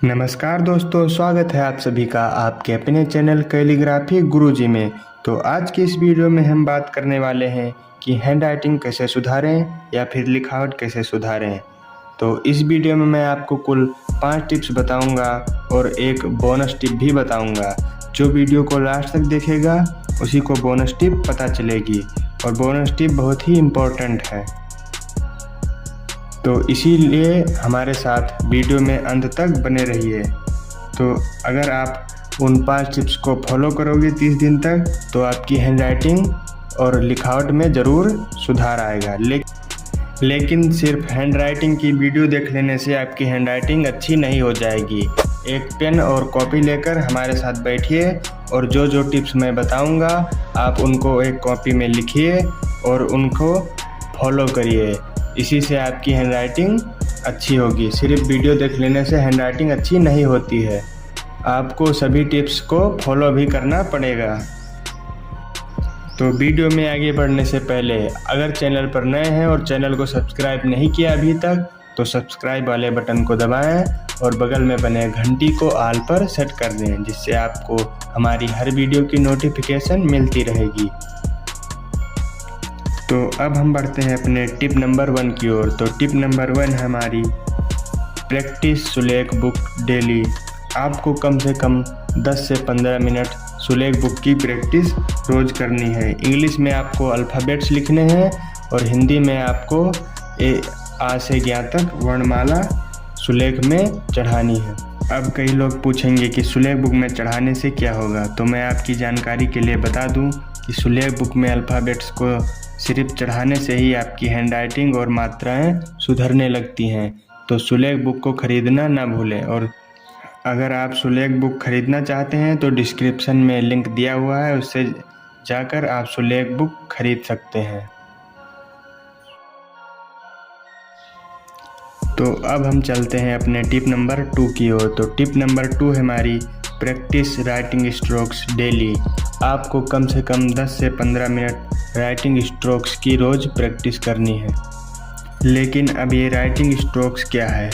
नमस्कार दोस्तों, स्वागत है आप सभी का आपके अपने चैनल कैलीग्राफी गुरुजी में। तो आज की इस वीडियो में हम बात करने वाले हैं कि हैंड राइटिंग कैसे सुधारें या फिर लिखावट कैसे सुधारें। तो इस वीडियो में मैं आपको कुल 5 टिप्स बताऊंगा और एक बोनस टिप भी बताऊंगा। जो वीडियो को लास्ट तक देखेगा उसी को बोनस टिप पता चलेगी और बोनस टिप बहुत ही इम्पोर्टेंट है। तो इसीलिए हमारे साथ वीडियो में अंत तक बने रहिए। तो अगर आप उन 5 टिप्स को फॉलो करोगे 30 दिन तक तो आपकी हैंड राइटिंग और लिखावट में ज़रूर सुधार आएगा। लेकिन सिर्फ हैंड राइटिंग की वीडियो देख लेने से आपकी हैंड राइटिंग अच्छी नहीं हो जाएगी। एक पेन और कॉपी लेकर हमारे साथ बैठिए और जो जो टिप्स मैं बताऊंगा आप उनको एक कॉपी में लिखिए और उनको फॉलो करिए। इसी से आपकी हैंड राइटिंग अच्छी होगी। सिर्फ वीडियो देख लेने से हैंड राइटिंग अच्छी नहीं होती है, आपको सभी टिप्स को फॉलो भी करना पड़ेगा। तो वीडियो में आगे बढ़ने से पहले अगर चैनल पर नए हैं और चैनल को सब्सक्राइब नहीं किया अभी तक तो सब्सक्राइब वाले बटन को दबाएं और बगल में बने घंटी को ऑल पर सेट कर दें, जिससे आपको हमारी हर वीडियो की नोटिफिकेशन मिलती रहेगी। तो अब हम बढ़ते हैं अपने टिप नंबर 1 की ओर। तो टिप नंबर 1 है हमारी प्रैक्टिस सुलेख बुक डेली। आपको कम से कम 10 से 15 मिनट सुलेख बुक की प्रैक्टिस रोज़ करनी है। इंग्लिश में आपको अल्फ़ाबेट्स लिखने हैं और हिंदी में आपको आ से ज्ञा तक वर्णमाला सुलेख में चढ़ानी है। अब कई लोग पूछेंगे कि सुलेख बुक में चढ़ाने से क्या होगा, तो मैं आपकी जानकारी के लिए बता दूं कि सुलेख बुक में अल्फ़ाबेट्स को सिर्फ चढ़ाने से ही आपकी हैंड राइटिंग और मात्राएं सुधरने लगती हैं। तो सुलेख बुक को ख़रीदना ना भूलें। और अगर आप सुलेख बुक ख़रीदना चाहते हैं तो डिस्क्रिप्शन में लिंक दिया हुआ है, उससे जाकर आप सुलेख बुक खरीद सकते हैं। तो अब हम चलते हैं अपने टिप नंबर 2 की ओर। तो टिप नंबर 2 है हमारी प्रैक्टिस राइटिंग स्ट्रोक्स डेली। आपको कम से कम 10 से 15 मिनट राइटिंग स्ट्रोक्स की रोज़ प्रैक्टिस करनी है। लेकिन अब ये राइटिंग स्ट्रोक्स क्या है?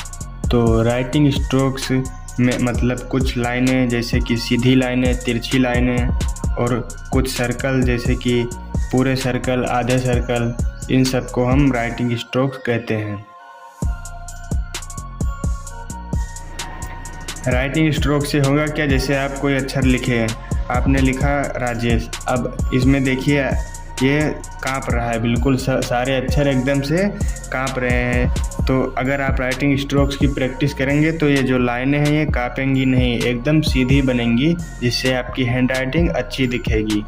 तो राइटिंग स्ट्रोक्स में मतलब कुछ लाइनें जैसे कि सीधी लाइनें, तिरछी लाइनें और कुछ सर्कल जैसे कि पूरे सर्कल, आधे सर्कल, इन सब को हम राइटिंग स्ट्रोक्स कहते हैं। राइटिंग स्ट्रोक से होगा क्या, जैसे आप कोई अक्षर लिखे, आपने लिखा राजेश, अब इसमें देखिए ये काँप रहा है, बिल्कुल सारे अक्षर एकदम से काँप रहे हैं। तो अगर आप राइटिंग स्ट्रोक्स की प्रैक्टिस करेंगे तो ये जो लाइनें हैं ये काँपेंगी नहीं, एकदम सीधी बनेंगी, जिससे आपकी हैंड राइटिंग अच्छी दिखेगी।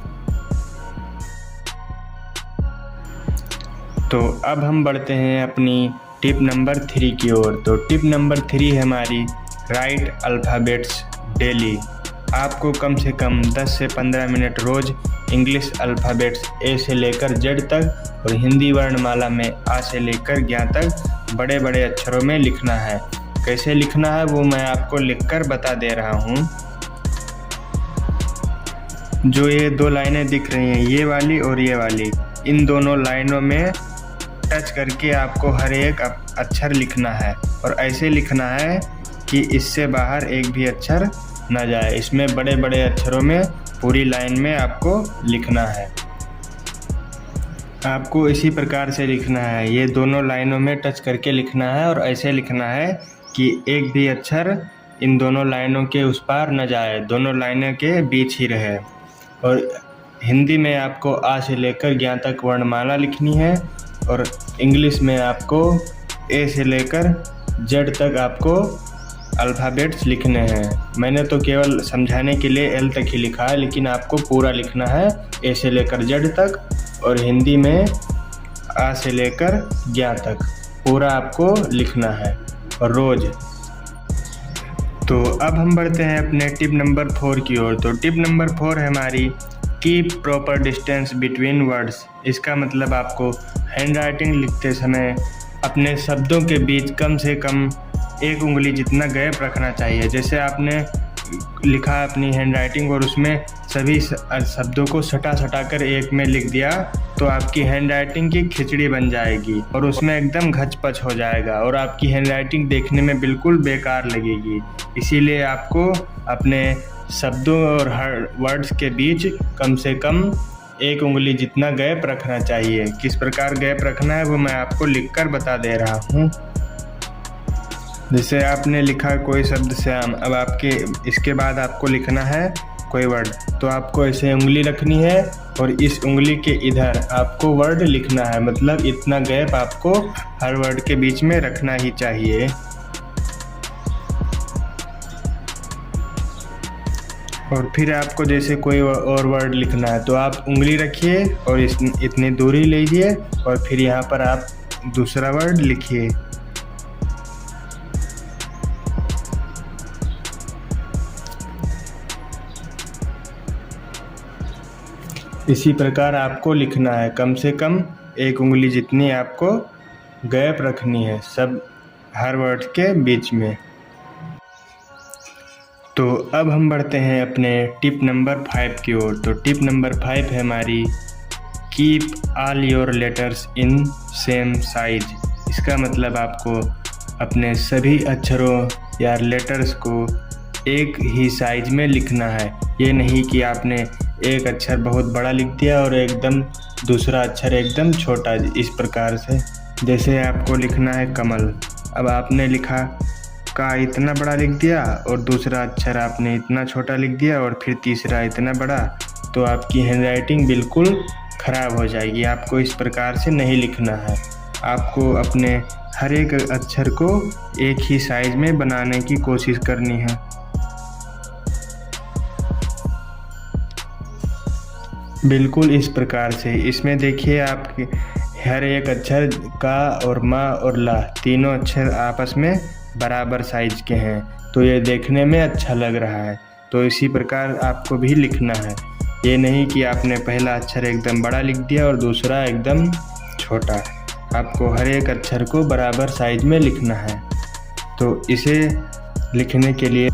तो अब हम बढ़ते हैं अपनी टिप नंबर 3 की ओर। तो टिप नंबर 3 है हमारी राइट अल्फ़ाबेट्स डेली। आपको कम से कम 10 से 15 मिनट रोज़ इंग्लिश अल्फ़ाबेट्स ए से लेकर जेड तक और हिंदी वर्णमाला में आ से लेकर ज्ञा तक बड़े बड़े अक्षरों में लिखना है। कैसे लिखना है वो मैं आपको लिखकर बता दे रहा हूँ। जो ये 2 लाइनें दिख रही हैं, ये वाली और ये वाली, इन दोनों लाइनों में टच करके आपको हर एक अक्षर लिखना है और ऐसे लिखना है कि इससे बाहर एक भी अक्षर ना जाए। इसमें बड़े बड़े अक्षरों में पूरी लाइन में आपको लिखना है। आपको इसी प्रकार से लिखना है, ये दोनों लाइनों में टच करके लिखना है और ऐसे लिखना है कि एक भी अक्षर इन दोनों लाइनों के उस पार न जाए, दोनों लाइनों के बीच ही रहे। और हिंदी में आपको आ से लेकर ज्ञा तक वर्णमाला लिखनी है और इंग्लिश में आपको ए से लेकर जेड तक आपको अल्फ़ाबेट्स लिखने हैं। मैंने तो केवल समझाने के लिए एल तक ही लिखा है, लेकिन आपको पूरा लिखना है ए से लेकर जेड तक और हिंदी में आ से लेकर ज्ञा तक पूरा आपको लिखना है और रोज़। तो अब हम बढ़ते हैं अपने टिप नंबर 4 की ओर। तो टिप नंबर 4 है हमारी keep proper distance between words. इसका मतलब आपको हैंड राइटिंग लिखते समय अपने शब्दों के बीच कम से कम 1 उंगली जितना गैप रखना चाहिए। जैसे आपने लिखा अपनी हैंडराइटिंग और उसमें सभी शब्दों को सटा कर एक में लिख दिया तो आपकी हैंडराइटिंग की खिचड़ी बन जाएगी और उसमें एकदम घचपच हो जाएगा और आपकी हैंडराइटिंग देखने में बिल्कुल बेकार लगेगी। इसीलिए आपको अपने शब्दों और हर वर्ड्स के बीच कम से कम 1 उंगली जितना गैप रखना चाहिए। किस प्रकार गैप रखना है वो मैं आपको लिखकर बता दे रहा हूँ। जैसे आपने लिखा कोई शब्द श्याम, अब आपके इसके बाद आपको लिखना है कोई वर्ड, तो आपको ऐसे उंगली रखनी है और इस उंगली के इधर आपको वर्ड लिखना है, मतलब इतना गैप आपको हर वर्ड के बीच में रखना ही चाहिए। और फिर आपको जैसे कोई और वर्ड लिखना है तो आप उंगली रखिए और इतनी दूरी लीजिए और फिर यहाँ पर आप दूसरा वर्ड लिखिए। इसी प्रकार आपको लिखना है, कम से कम 1 उंगली जितनी आपको गैप रखनी है सब हर वर्ड के बीच में। तो अब हम बढ़ते हैं अपने टिप नंबर 5 की ओर। तो टिप नंबर 5 है हमारी keep all your letters in same size. इसका मतलब आपको अपने सभी अक्षरों या लेटर्स को एक ही साइज में लिखना है। ये नहीं कि आपने एक अक्षर बहुत बड़ा लिख दिया और एकदम दूसरा अक्षर एकदम छोटा, इस प्रकार से। जैसे आपको लिखना है कमल, अब आपने लिखा का इतना बड़ा लिख दिया और दूसरा अक्षर आपने इतना छोटा लिख दिया और फिर तीसरा इतना बड़ा, तो आपकी हैंडराइटिंग बिल्कुल ख़राब हो जाएगी। आपको इस प्रकार से नहीं लिखना है। आपको अपने हर एक अक्षर को एक ही साइज में बनाने की कोशिश करनी है। बिल्कुल इस प्रकार से। इसमें देखिए आपके हर एक अक्षर का और माँ और ला तीनों अक्षर आपस में बराबर साइज के हैं, तो ये देखने में अच्छा लग रहा है। तो इसी प्रकार आपको भी लिखना है। ये नहीं कि आपने पहला अक्षर एकदम बड़ा लिख दिया और दूसरा एकदम छोटा। आपको हर एक अक्षर को बराबर साइज में लिखना है। तो इसे लिखने के लिए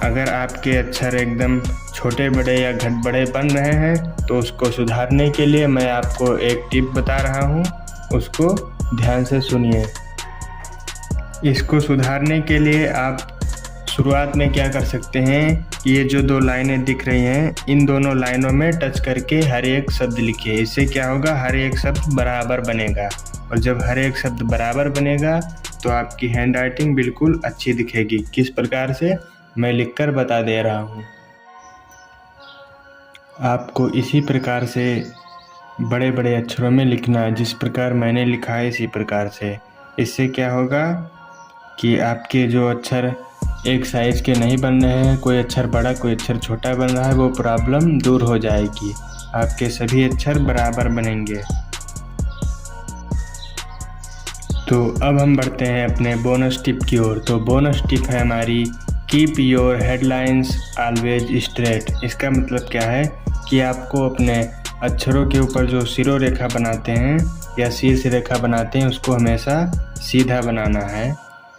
अगर आपके अक्षर एकदम छोटे बड़े या घट बड़े बन रहे हैं तो उसको सुधारने के लिए मैं आपको एक टिप बता रहा हूँ, उसको ध्यान से सुनिए। इसको सुधारने के लिए आप शुरुआत में क्या कर सकते हैं कि ये जो 2 लाइनें दिख रही हैं, इन दोनों लाइनों में टच करके हर एक शब्द लिखिए। इससे क्या होगा, हर एक शब्द बराबर बनेगा और जब हर एक शब्द बराबर बनेगा तो आपकी हैंडराइटिंग बिल्कुल अच्छी दिखेगी। किस प्रकार से, मैं लिखकर बता दे रहा हूँ। आपको इसी प्रकार से बड़े बड़े अक्षरों में लिखना है, जिस प्रकार मैंने लिखा है इसी प्रकार से। इससे क्या होगा कि आपके जो अक्षर एक साइज के नहीं बन रहे हैं, कोई अक्षर बड़ा कोई अक्षर छोटा बन रहा है, वो प्रॉब्लम दूर हो जाएगी। आपके सभी अक्षर बराबर बनेंगे। तो अब हम बढ़ते हैं अपने बोनस टिप की ओर। तो बोनस टिप है हमारी keep your headlines always straight. इसका मतलब क्या है कि आपको अपने अक्षरों के ऊपर जो सिरों रेखा बनाते हैं या शीर्ष रेखा बनाते हैं उसको हमेशा सीधा बनाना है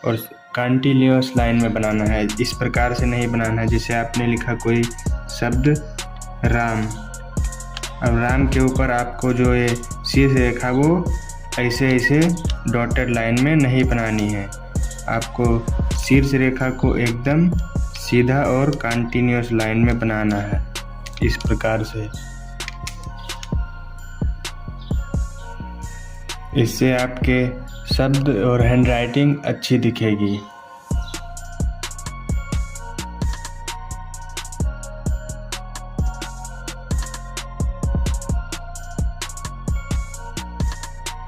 और कंटिन्यूअस लाइन में बनाना है। इस प्रकार से नहीं बनाना है जैसे आपने लिखा कोई शब्द राम, अब राम के ऊपर आपको जो ये शीर्ष रेखा वो ऐसे डॉटेड लाइन में नहीं बनानी है। आपको शीर्ष रेखा को एकदम सीधा और कंटिन्यूअस लाइन में बनाना है, इस प्रकार से। इससे आपके शब्द और हैंडराइटिंग अच्छी दिखेगी।